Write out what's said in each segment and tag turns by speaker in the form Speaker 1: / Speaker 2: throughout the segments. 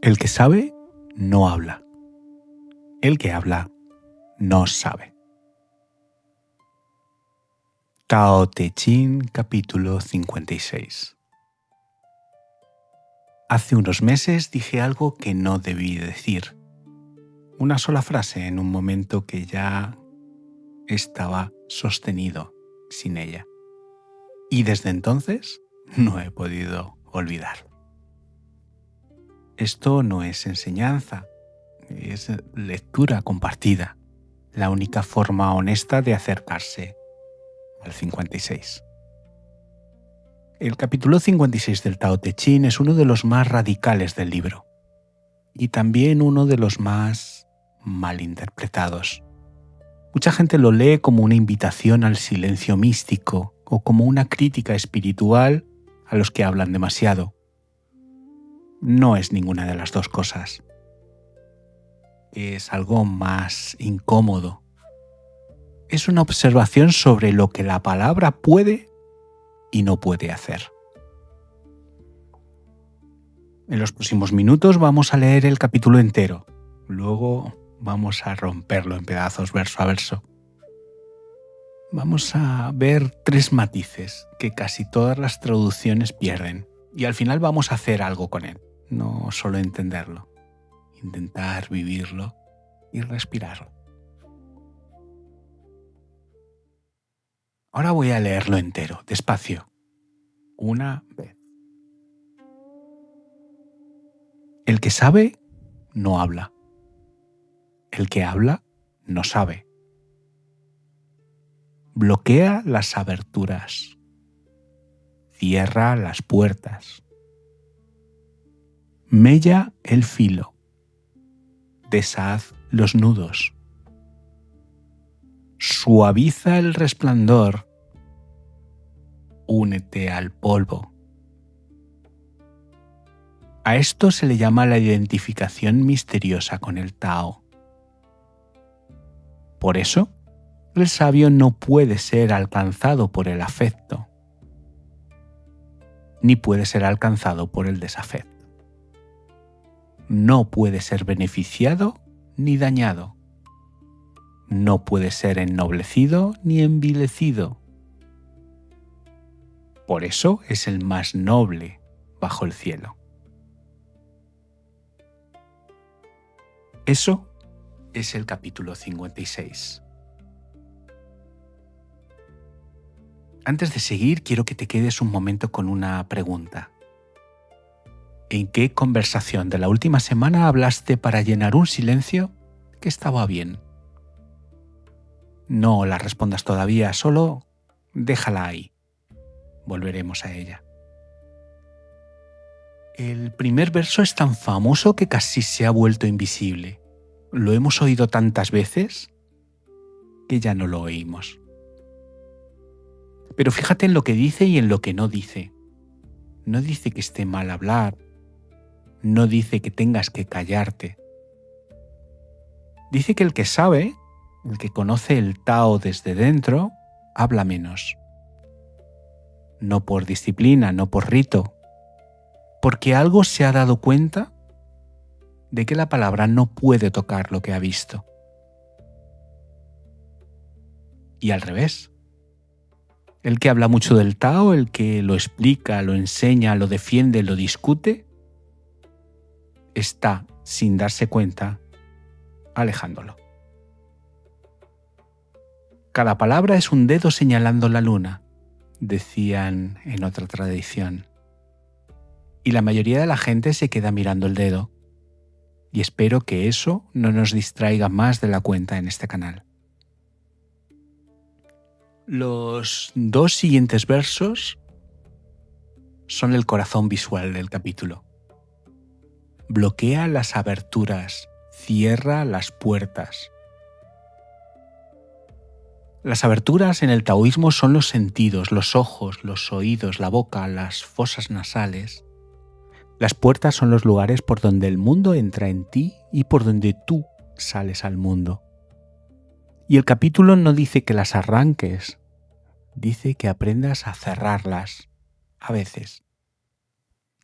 Speaker 1: El que sabe, no habla. El que habla, no sabe. Tao Te Ching, capítulo 56. Hace unos meses dije algo que no debí decir. Una sola frase en un momento que ya estaba sostenido sin ella. Y desde entonces no he podido olvidar. Esto no es enseñanza, es lectura compartida, la única forma honesta de acercarse al 56. El capítulo 56 del Tao Te Ching es uno de los más radicales del libro y también uno de los más malinterpretados. Mucha gente lo lee como una invitación al silencio místico o como una crítica espiritual a los que hablan demasiado. No es ninguna de las dos cosas. Es algo más incómodo. Es una observación sobre lo que la palabra puede y no puede hacer. En los próximos minutos vamos a leer el capítulo entero. Luego vamos a romperlo en pedazos verso a verso. Vamos a ver 3 matices que casi todas las traducciones pierden. Y al final vamos a hacer algo con él. No solo entenderlo. Intentar vivirlo y respirarlo. Ahora voy a leerlo entero, despacio. Una vez. El que sabe, no habla. El que habla, no sabe. Bloquea las aberturas. Cierra las puertas. Mella el filo. Deshaz los nudos. Suaviza el resplandor. Únete al polvo. A esto se le llama la identificación misteriosa con el Tao. Por eso, el sabio no puede ser alcanzado por el afecto, ni puede ser alcanzado por el desafecto. No puede ser beneficiado ni dañado. No puede ser ennoblecido ni envilecido. Por eso es el más noble bajo el cielo. Eso es el capítulo 56. Antes de seguir, quiero que te quedes un momento con una pregunta. ¿En qué conversación de la última semana hablaste para llenar un silencio que estaba bien? No la respondas todavía, solo déjala ahí. Volveremos a ella. El primer verso es tan famoso que casi se ha vuelto invisible. Lo hemos oído tantas veces que ya no lo oímos. Pero fíjate en lo que dice y en lo que no dice. No dice que esté mal hablar. No dice que tengas que callarte. Dice que el que sabe, el que conoce el Tao desde dentro, habla menos. No por disciplina, no por rito, porque algo se ha dado cuenta de que la palabra no puede tocar lo que ha visto. Y al revés. El que habla mucho del Tao, el que lo explica, lo enseña, lo defiende, lo discute, está, sin darse cuenta, alejándolo. Cada palabra es un dedo señalando la luna, decían en otra tradición. Y la mayoría de la gente se queda mirando el dedo. Y espero que eso no nos distraiga más de la cuenta en este canal. Los 2 siguientes versos son el corazón visual del capítulo. Bloquea las aberturas, cierra las puertas. Las aberturas en el taoísmo son los sentidos, los ojos, los oídos, la boca, las fosas nasales. Las puertas son los lugares por donde el mundo entra en ti y por donde tú sales al mundo. Y el capítulo no dice que las arranques, dice que aprendas a cerrarlas, a veces.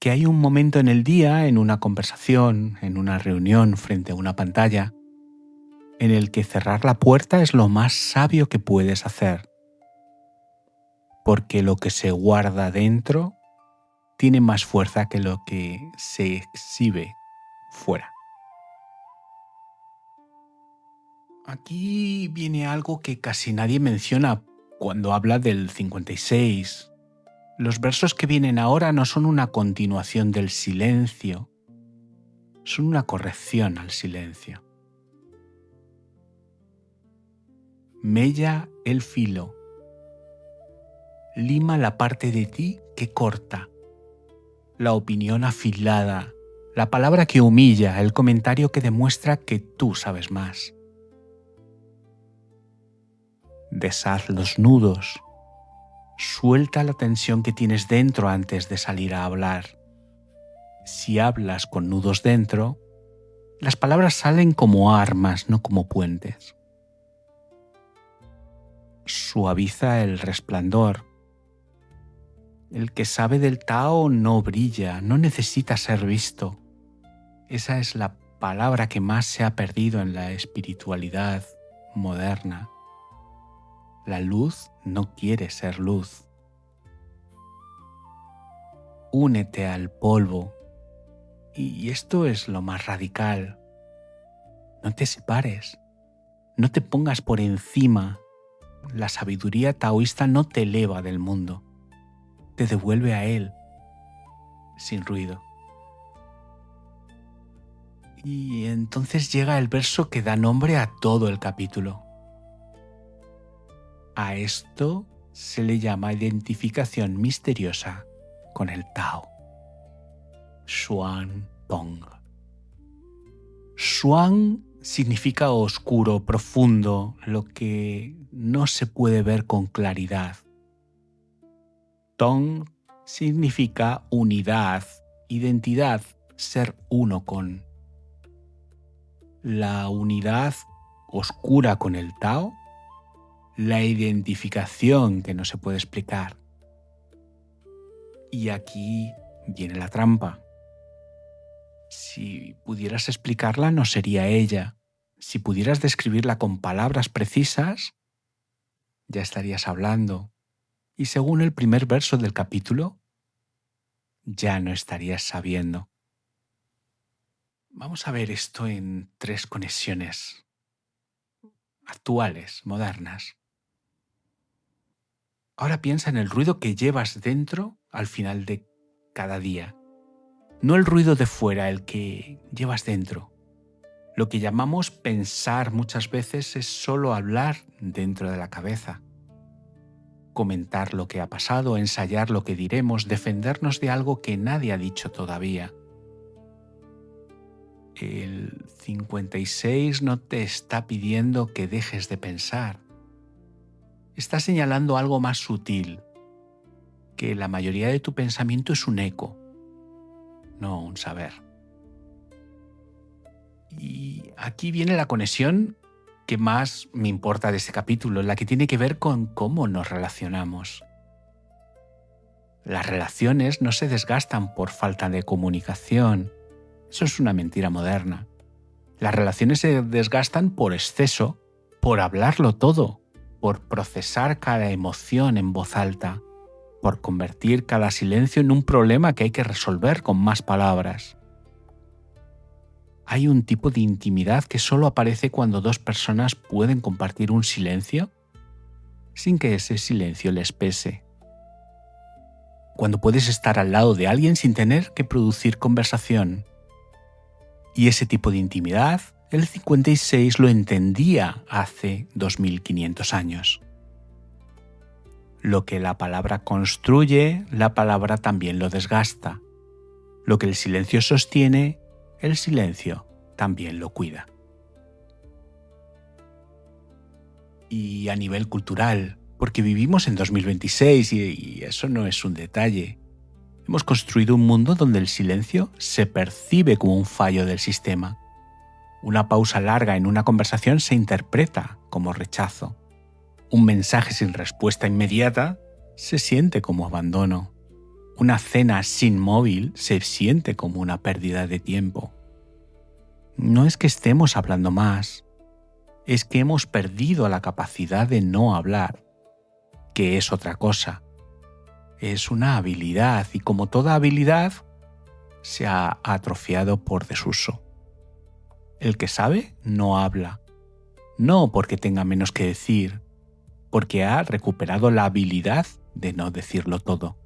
Speaker 1: que hay un momento en el día, en una conversación, en una reunión frente a una pantalla, en el que cerrar la puerta es lo más sabio que puedes hacer, porque lo que se guarda dentro tiene más fuerza que lo que se exhibe fuera. Aquí viene algo que casi nadie menciona cuando habla del 56. Los versos que vienen ahora no son una continuación del silencio, son una corrección al silencio. Mella el filo, lima la parte de ti que corta, la opinión afilada, la palabra que humilla, el comentario que demuestra que tú sabes más. Deshaz los nudos, suelta la tensión que tienes dentro antes de salir a hablar. Si hablas con nudos dentro, las palabras salen como armas, no como puentes. Suaviza el resplandor. El que sabe del Tao no brilla, no necesita ser visto. Esa es la palabra que más se ha perdido en la espiritualidad moderna. La luz no quiere ser luz. Únete al polvo. Y esto es lo más radical. No te separes. No te pongas por encima. La sabiduría taoísta no te eleva del mundo. Te devuelve a él, sin ruido. Y entonces llega el verso que da nombre a todo el capítulo. A esto se le llama identificación misteriosa con el Tao. Xuan Tong. Xuan significa oscuro, profundo, lo que no se puede ver con claridad. Tong significa unidad, identidad, ser uno con. La unidad oscura con el Tao, la identificación que no se puede explicar. Y aquí viene la trampa. Si pudieras explicarla, no sería ella. Si pudieras describirla con palabras precisas, ya estarías hablando. Y según el primer verso del capítulo, ya no estarías sabiendo. Vamos a ver esto en 3 conexiones actuales, modernas. Ahora piensa en el ruido que llevas dentro al final de cada día. No el ruido de fuera, el que llevas dentro. Lo que llamamos pensar muchas veces es solo hablar dentro de la cabeza. Comentar lo que ha pasado, ensayar lo que diremos, defendernos de algo que nadie ha dicho todavía. El 56 no te está pidiendo que dejes de pensar. Está señalando algo más sutil, que la mayoría de tu pensamiento es un eco, no un saber. Y aquí viene la conexión que más me importa de este capítulo, la que tiene que ver con cómo nos relacionamos. Las relaciones no se desgastan por falta de comunicación. Eso es una mentira moderna. Las relaciones se desgastan por exceso, por hablarlo todo, por procesar cada emoción en voz alta, por convertir cada silencio en un problema que hay que resolver con más palabras. Hay un tipo de intimidad que solo aparece cuando 2 personas pueden compartir un silencio sin que ese silencio les pese. Cuando puedes estar al lado de alguien sin tener que producir conversación. Y ese tipo de intimidad, el 56 lo entendía hace 2500 años. Lo que la palabra construye, la palabra también lo desgasta. Lo que el silencio sostiene, el silencio también lo cuida. Y a nivel cultural, porque vivimos en 2026 y eso no es un detalle. Hemos construido un mundo donde el silencio se percibe como un fallo del sistema. Una pausa larga en una conversación se interpreta como rechazo. Un mensaje sin respuesta inmediata se siente como abandono. Una cena sin móvil se siente como una pérdida de tiempo. No es que estemos hablando más, es que hemos perdido la capacidad de no hablar, que es otra cosa. Es una habilidad y como toda habilidad, se ha atrofiado por desuso. El que sabe no habla, no porque tenga menos que decir, porque ha recuperado la habilidad de no decirlo todo.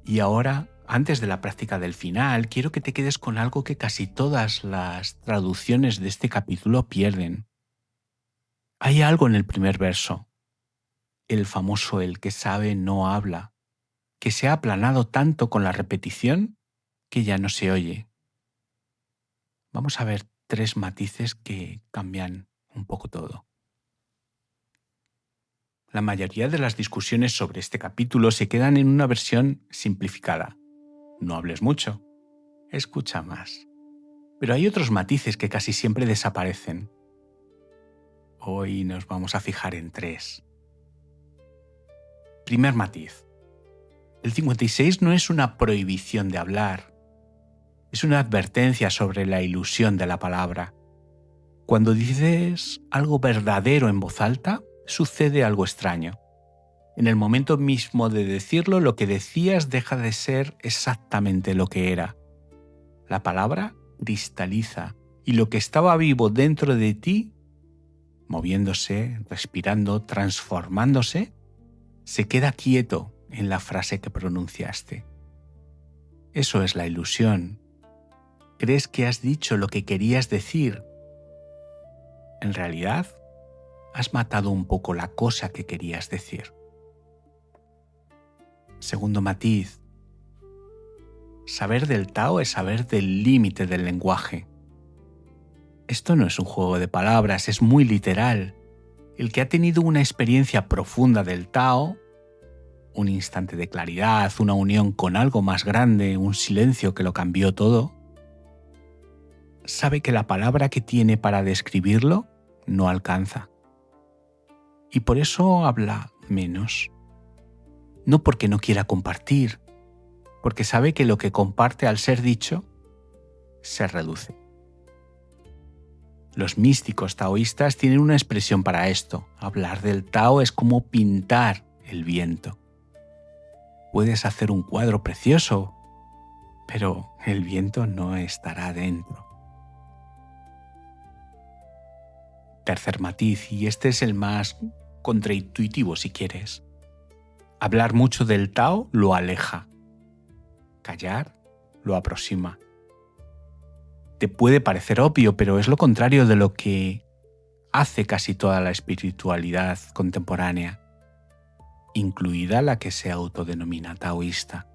Speaker 1: Y ahora, antes de la práctica del final, quiero que te quedes con algo que casi todas las traducciones de este capítulo pierden. Hay algo en el primer verso, el famoso el que sabe no habla, que se ha aplanado tanto con la repetición que ya no se oye. Vamos a ver 3 matices que cambian un poco todo. La mayoría de las discusiones sobre este capítulo se quedan en una versión simplificada. No hables mucho, escucha más. Pero hay otros matices que casi siempre desaparecen. Hoy nos vamos a fijar en 3. Primer matiz. El 56 no es una prohibición de hablar, es una advertencia sobre la ilusión de la palabra. Cuando dices algo verdadero en voz alta, sucede algo extraño. En el momento mismo de decirlo, lo que decías deja de ser exactamente lo que era. La palabra cristaliza y lo que estaba vivo dentro de ti, moviéndose, respirando, transformándose, se queda quieto en la frase que pronunciaste. Eso es la ilusión. Crees que has dicho lo que querías decir. En realidad, has matado un poco la cosa que querías decir. Segundo matiz. Saber del Tao es saber del límite del lenguaje. Esto no es un juego de palabras, es muy literal. El que ha tenido una experiencia profunda del Tao, un instante de claridad, una unión con algo más grande, un silencio que lo cambió todo, sabe que la palabra que tiene para describirlo no alcanza. Y por eso habla menos. No porque no quiera compartir, porque sabe que lo que comparte al ser dicho se reduce. Los místicos taoístas tienen una expresión para esto. Hablar del Tao es como pintar el viento. Puedes hacer un cuadro precioso, pero el viento no estará dentro. Tercer matiz, y este es el más contraintuitivo si quieres. Hablar mucho del Tao lo aleja. Callar lo aproxima. Te puede parecer obvio, pero es lo contrario de lo que hace casi toda la espiritualidad contemporánea, incluida la que se autodenomina taoísta.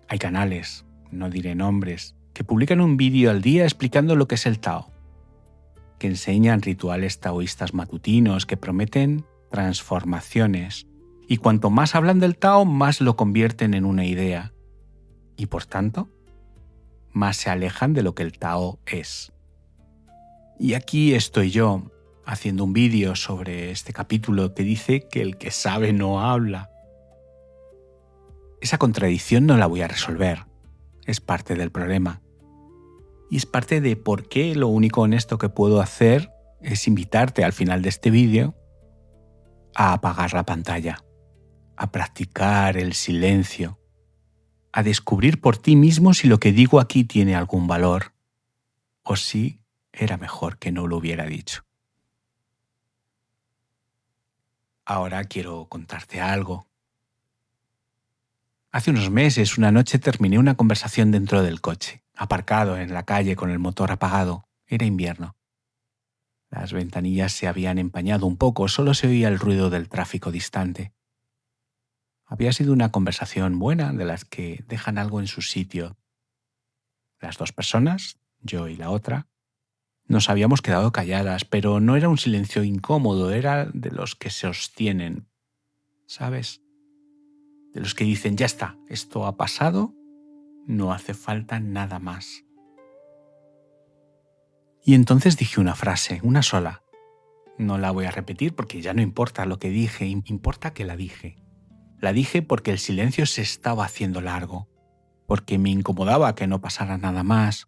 Speaker 1: Hay canales, no diré nombres, que publican un vídeo al día explicando lo que es el Tao, que enseñan rituales taoístas matutinos que prometen transformaciones, y cuanto más hablan del Tao, más lo convierten en una idea, y por tanto, más se alejan de lo que el Tao es. Y aquí estoy yo, haciendo un vídeo sobre este capítulo que dice que el que sabe no habla. Esa contradicción no la voy a resolver, es parte del problema. Y es parte de por qué lo único honesto que puedo hacer es invitarte al final de este vídeo a apagar la pantalla, a practicar el silencio, a descubrir por ti mismo si lo que digo aquí tiene algún valor, o si era mejor que no lo hubiera dicho. Ahora quiero contarte algo. Hace unos meses, una noche terminé una conversación dentro del coche, aparcado en la calle con el motor apagado. Era invierno. Las ventanillas se habían empañado un poco, solo se oía el ruido del tráfico distante. Había sido una conversación buena, de las que dejan algo en su sitio. Las dos personas, yo y la otra, nos habíamos quedado calladas, pero no era un silencio incómodo, era de los que se sostienen, ¿sabes? De los que dicen, ya está, esto ha pasado, no hace falta nada más. Y entonces dije una frase, una sola. No la voy a repetir porque ya no importa lo que dije, importa que la dije. La dije porque el silencio se estaba haciendo largo, porque me incomodaba que no pasara nada más,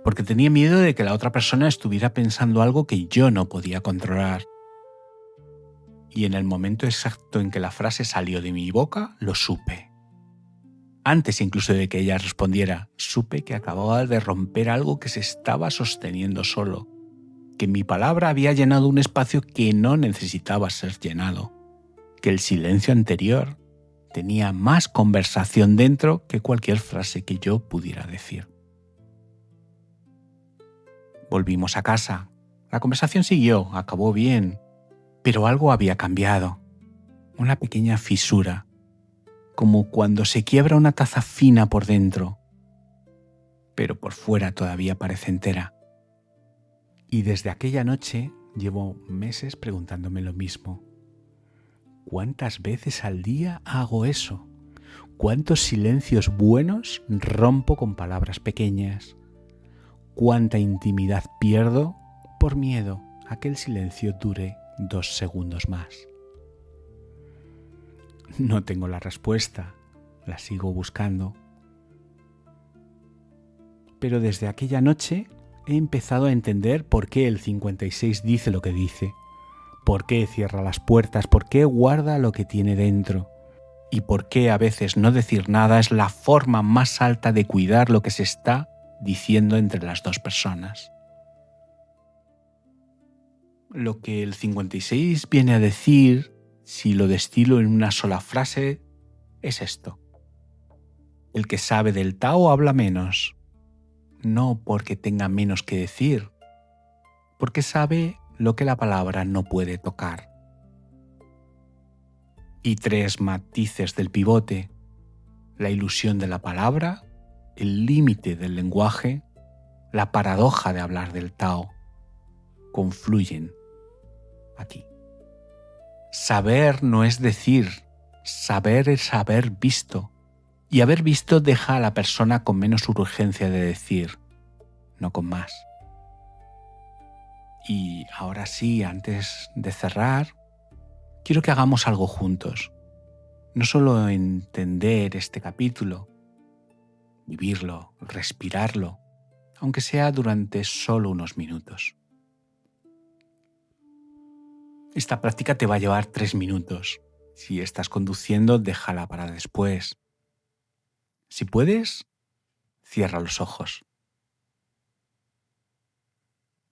Speaker 1: porque tenía miedo de que la otra persona estuviera pensando algo que yo no podía controlar. Y en el momento exacto en que la frase salió de mi boca, lo supe. Antes incluso de que ella respondiera, supe que acababa de romper algo que se estaba sosteniendo solo, que mi palabra había llenado un espacio que no necesitaba ser llenado, que el silencio anterior tenía más conversación dentro que cualquier frase que yo pudiera decir. Volvimos a casa. La conversación siguió, acabó bien, pero algo había cambiado. Una pequeña fisura, como cuando se quiebra una taza fina por dentro, pero por fuera todavía parece entera. Y desde aquella noche llevo meses preguntándome lo mismo. ¿Cuántas veces al día hago eso? ¿Cuántos silencios buenos rompo con palabras pequeñas? ¿Cuánta intimidad pierdo por miedo a que el silencio dure 2 segundos más? No tengo la respuesta, la sigo buscando. Pero desde aquella noche he empezado a entender por qué el 56 dice lo que dice, por qué cierra las puertas, por qué guarda lo que tiene dentro y por qué a veces no decir nada es la forma más alta de cuidar lo que se está diciendo entre las dos personas. Lo que el 56 viene a decir, si lo destilo en una sola frase, es esto. El que sabe del Tao habla menos, no porque tenga menos que decir, porque sabe lo que la palabra no puede tocar. Y 3 matices del pivote: la ilusión de la palabra, el límite del lenguaje, la paradoja de hablar del Tao, confluyen aquí. Saber no es decir, saber es haber visto, y haber visto deja a la persona con menos urgencia de decir, no con más. Y ahora sí, antes de cerrar, quiero que hagamos algo juntos. No solo entender este capítulo, vivirlo, respirarlo, aunque sea durante solo unos minutos. Esta práctica te va a llevar 3 minutos. Si estás conduciendo, déjala para después. Si puedes, cierra los ojos.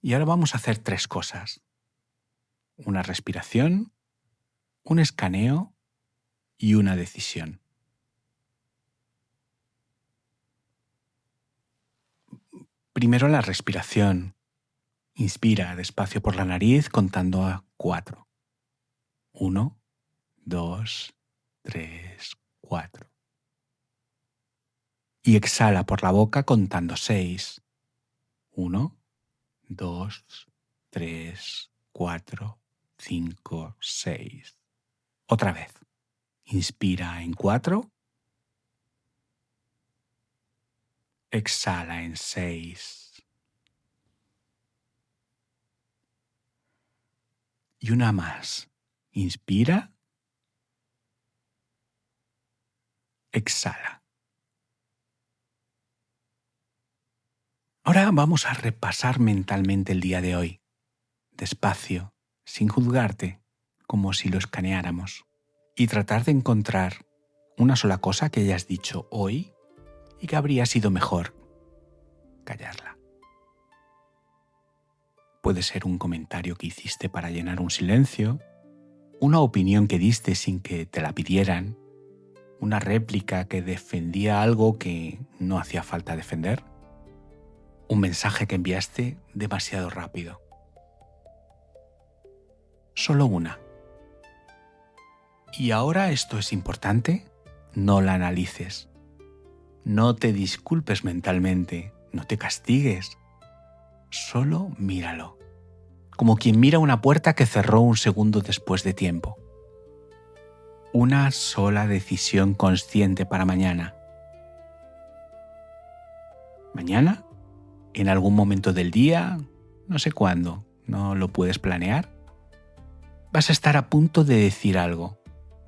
Speaker 1: Y ahora vamos a hacer 3 cosas. Una respiración, un escaneo y una decisión. Primero la respiración. Inspira despacio por la nariz contando a 4. 1, 2, 3, 4. Y exhala por la boca contando 6. 1, 2, 3, 4, 5, 6. Otra vez. Inspira en 4. Exhala en 6. Y una más. Inspira. Exhala. Ahora vamos a repasar mentalmente el día de hoy. Despacio, sin juzgarte, como si lo escaneáramos. Y tratar de encontrar una sola cosa que hayas dicho hoy y que habría sido mejor callarla. Puede ser un comentario que hiciste para llenar un silencio, una opinión que diste sin que te la pidieran, una réplica que defendía algo que no hacía falta defender, un mensaje que enviaste demasiado rápido. Solo una. Y ahora esto es importante, no la analices. No te disculpes mentalmente, no te castigues. Solo míralo, como quien mira una puerta que cerró un segundo después de tiempo. Una sola decisión consciente para mañana. Mañana, en algún momento del día, no sé cuándo, no lo puedes planear, vas a estar a punto de decir algo.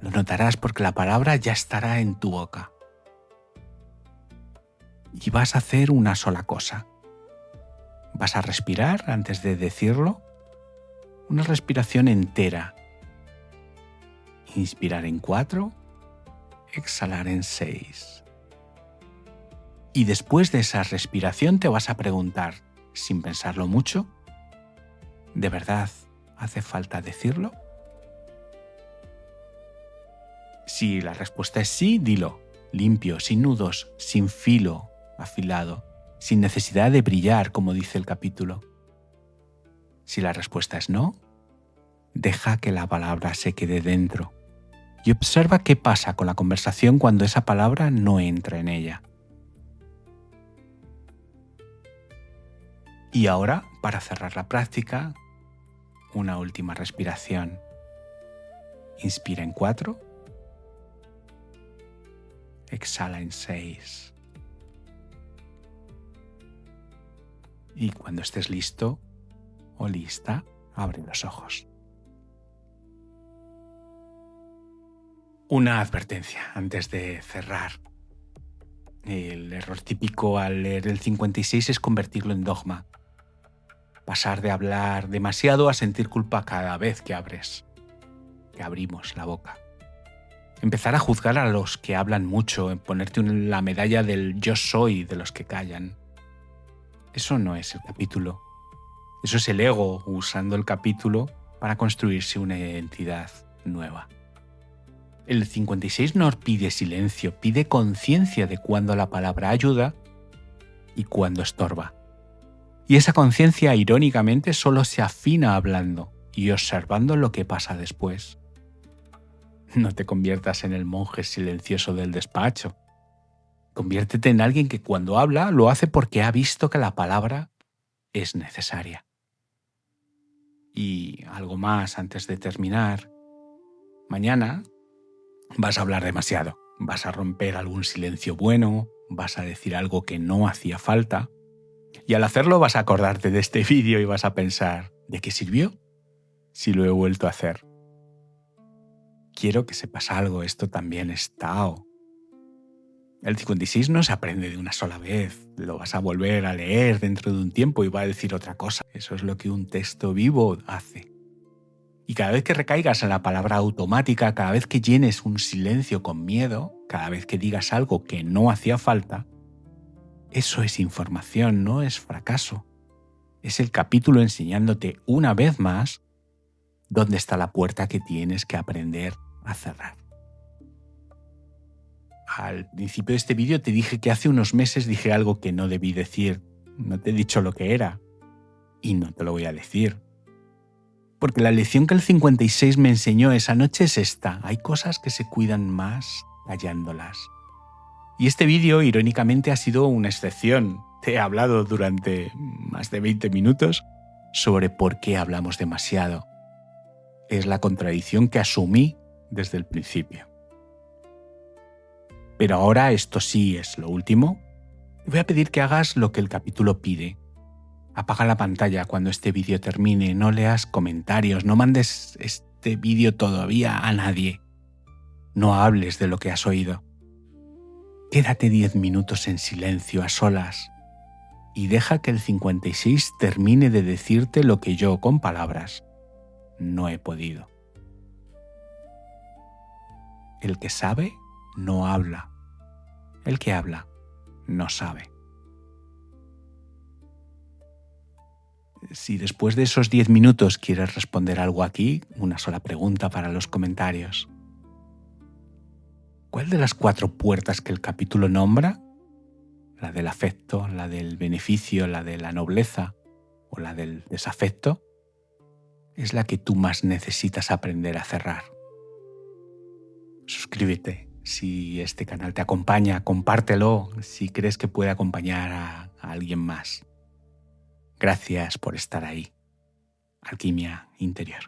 Speaker 1: Lo notarás porque la palabra ya estará en tu boca. Y vas a hacer una sola cosa. Vas a respirar antes de decirlo. Una respiración entera. Inspirar en 4, exhalar en 6. Y después de esa respiración te vas a preguntar, sin pensarlo mucho, ¿de verdad hace falta decirlo? Si la respuesta es sí, dilo, limpio, sin nudos, sin filo afilado, sin necesidad de brillar, como dice el capítulo. Si la respuesta es no, deja que la palabra se quede dentro y observa qué pasa con la conversación cuando esa palabra no entra en ella. Y ahora, para cerrar la práctica, una última respiración. Inspira en 4, exhala en 6. Y cuando estés listo o lista, abre los ojos. Una advertencia antes de cerrar. El error típico al leer el 56 es convertirlo en dogma. Pasar de hablar demasiado a sentir culpa cada vez que abrimos la boca. Empezar a juzgar a los que hablan mucho, en ponerte la medalla del yo soy de los que callan. Eso no es el capítulo. Eso es el ego usando el capítulo para construirse una identidad nueva. El 56 no pide silencio, pide conciencia de cuándo la palabra ayuda y cuándo estorba. Y esa conciencia, irónicamente, solo se afina hablando y observando lo que pasa después. No te conviertas en el monje silencioso del despacho. Conviértete en alguien que cuando habla lo hace porque ha visto que la palabra es necesaria. Y algo más antes de terminar. Mañana vas a hablar demasiado. Vas a romper algún silencio bueno, vas a decir algo que no hacía falta. Y al hacerlo vas a acordarte de este vídeo y vas a pensar, ¿de qué sirvió? Si lo he vuelto a hacer. Quiero que sepas algo, esto también es Tao. El 56 no se aprende de una sola vez, lo vas a volver a leer dentro de un tiempo y va a decir otra cosa. Eso es lo que un texto vivo hace. Y cada vez que recaigas en la palabra automática, cada vez que llenes un silencio con miedo, cada vez que digas algo que no hacía falta, eso es información, no es fracaso. Es el capítulo enseñándote una vez más dónde está la puerta que tienes que aprender a cerrar. Al principio de este vídeo te dije que hace unos meses dije algo que no debí decir. No te he dicho lo que era. Y no te lo voy a decir. Porque la lección que el 56 me enseñó esa noche es esta. Hay cosas que se cuidan más callándolas. Y este vídeo, irónicamente, ha sido una excepción. Te he hablado durante más de 20 minutos sobre por qué hablamos demasiado. Es la contradicción que asumí desde el principio. Pero ahora esto sí es lo último. Te voy a pedir que hagas lo que el capítulo pide. Apaga la pantalla cuando este vídeo termine, no leas comentarios, no mandes este vídeo todavía a nadie. No hables de lo que has oído. Quédate 10 minutos en silencio a solas y deja que el 56 termine de decirte lo que yo, con palabras, no he podido. El que sabe, no habla. El que habla, no sabe. Si después de esos 10 minutos quieres responder algo aquí, una sola pregunta para los comentarios. ¿Cuál de las 4 puertas que el capítulo nombra, la del afecto, la del beneficio, la de la nobleza o la del desafecto, es la que tú más necesitas aprender a cerrar? Suscríbete si este canal te acompaña, compártelo si crees que puede acompañar a alguien más. Gracias por estar ahí. Alquimia Interior.